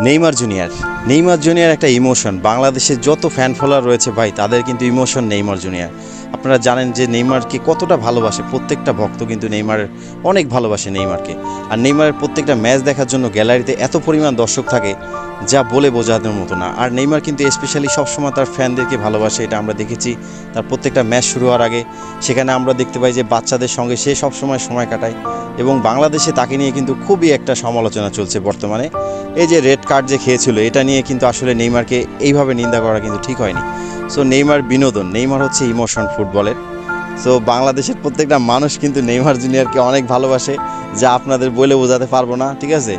Neymar junior একটা emotion. বাংলাদেশের যত ফ্যান ফলোয়ার রয়েছে ভাই, তাদের কিন্তু ইমোশন নেইমার জুনিয়র। আপনারা জানেন যে নেইমারকে কতটা ভালোবাসে প্রত্যেকটা ভক্ত, কিন্তু নেইমারের অনেক ভালোবাসে নেইমারকে। আর নেইমারের প্রত্যেকটা ম্যাচ দেখার জন্য গ্যালারিতে এত পরিমাণ দর্শক থাকে যা বলে বোঝানোর মতো না। আর নেইমার কিন্তু স্পেশালি সবসময় তার ফ্যানদেরকে ভালোবাসে, এটা আমরা দেখেছি তার প্রত্যেকটা ম্যাচ শুরু হওয়ার আগে। সেখানে আমরা দেখতে পাই যে বাচ্চাদের সঙ্গে সে সবসময় সময় কাটায়, এবং বাংলাদেশে তাকে নিয়ে কিন্তু খুবই একটা সমালোচনা চলছে বর্তমানে। এই যে রেড কার্ড যে খেয়েছিল, এটা নিয়ে কিন্তু আসলে নেইমারকে এইভাবে নিন্দা করা কিন্তু ঠিক হয়নি। সো নেইমার বিনোদন, নেইমার হচ্ছে ইমোশন ফুটবলের। সো বাংলাদেশের প্রত্যেকটা মানুষ কিন্তু নেইমার জুনিয়রকে অনেক ভালোবাসে, যা আপনাদের বলে বোঝাতে পারবো না, ঠিক আছে?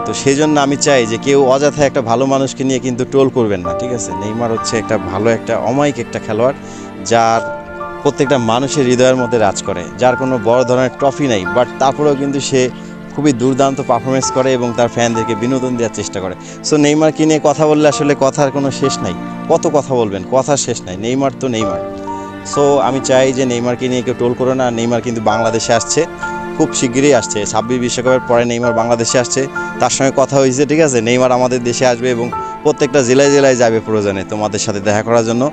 তো সেই জন্য আমি চাই যে কেউ অযথা একটা ভালো মানুষকে নিয়ে কিন্তু ট্রোল করবেন না, ঠিক আছে? নেইমার হচ্ছে একটা ভালো, একটা অমায়িক একটা খেলোয়াড়, যার প্রত্যেকটা মানুষের হৃদয়ের মধ্যে রাজ করে, যার কোনো বড় ধরনের ট্রফি নাই, বাট তারপরেও কিন্তু সে খুবই দুর্দান্ত পারফরমেন্স করে এবং তার ফ্যানদেরকে বিনোদন দেওয়ার চেষ্টা করে। সো নেইমারকে নিয়ে কথা বললে আসলে কথার কোনো শেষ নাই। কত কথা বলবেন, কথার শেষ নাই। নেইমার তো নেইমার। সো আমি চাই যে নেইমারকে নিয়ে কেউ টোল করে না। নেইমার কিন্তু বাংলাদেশে আসছে, খুব শিগগিরই আসছে। 26 বিশ্বকাপের পরে নেইমার বাংলাদেশে আসছে, তার সঙ্গে কথা হয়েছে, ঠিক আছে? নেইমার আমাদের দেশে আসবে এবং প্রত্যেকটা জেলায় জেলায় যাবে প্রয়োজনে তোমাদের সাথে দেখা করার জন্য।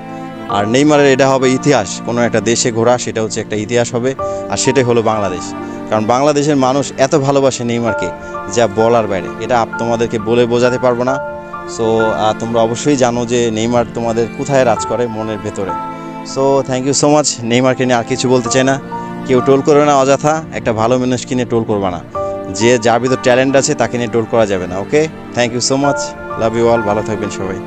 আর নেইমারের এটা হবে ইতিহাস, কোনো একটা দেশে ঘোরা, সেটা হচ্ছে একটা ইতিহাস হবে। আর সেটাই হলো বাংলাদেশ। কারণ বাংলাদেশের মানুষ এত ভালোবাসে নেইমারকে, যা বলার বাইরে। এটা তোমাদেরকে বলে বোঝাতে পারবো না। সো তোমরা অবশ্যই জানো যে নেইমার তোমাদের কোথায় রাজ করে, মনের ভেতরে। So thank you so much. নেইমারকে নিয়ে আর কিছু বলতে চাই না। কেউ টোল করবে না অযথা, একটা ভালো মানুষকে নিয়ে টোল করবে না। যে যার ভিতর ট্যালেন্ট আছে তাকে নিয়ে টোল করা যাবে না। Okay, thank you so much, love you all, ভালো থাকবেন সবাই।